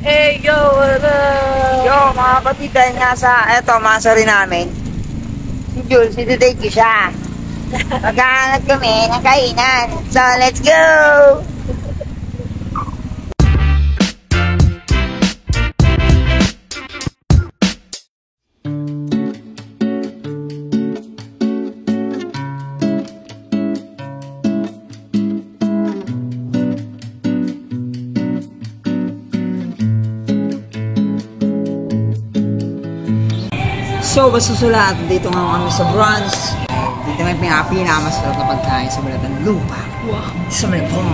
Hey, yo, what up? Yo, mga kapatid, dahil nga sa, eto, masari namin. Si Jules, iti-take ko siya. Magkahanap kami ng kainan. So, let's go! So, basta sulat, dito nga kami sa Bronx. Dito may pinakamasarap na pagkain sa Balatan Lupa. Wow. Sa Malabon.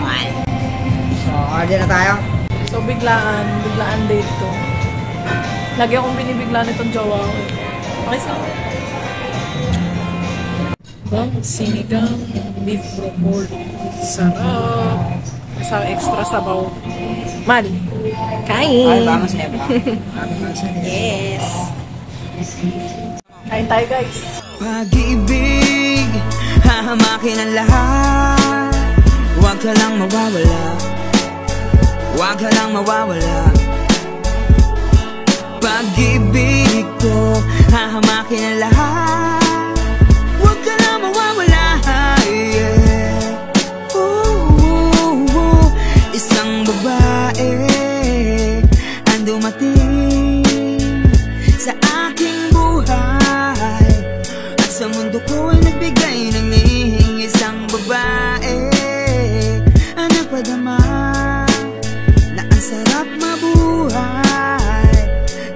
So, order na tayo. So, biglaan date ko. Lagi akong binibiglaan itong jowa ko. Okay, so. Sinigang, beef broccoli. Sarap. Sa extra sabaw. Mal. Kain. Ay, vamos na ba? Yes. Kain tayo, guys. Pag-ibig, hahamakin ang lahat. Huwag ka lang mawawala. Huwag ka lang mawawala. Pag-ibig ko, hahamakin ang lahat. Huwag ka lang mawawala. Yeah. Isang babae ang dumating sa aking buhay, at sa mundo ko ay nagbigay ng lihing. Isang babae ang nagpadama na ang sarap mabuhay,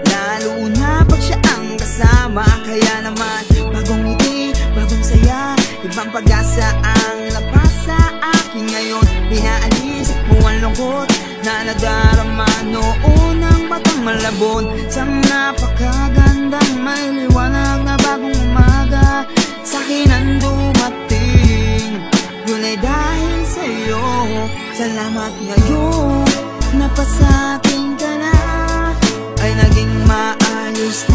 lalo na pag siya ang kasama. Kaya naman, bagong ngiti, bagong saya, ibang pag-asa ang lapas sa akin ngayon. Pinaalis mo ang lungkot na nadarama noon ang batang malabon. Sang napakagandang may liwanag na bagong umaga sa'kin ang dumating. Yun ay dahil sa'yo. Salamat ngayon, napasakin ka na, ay naging maayos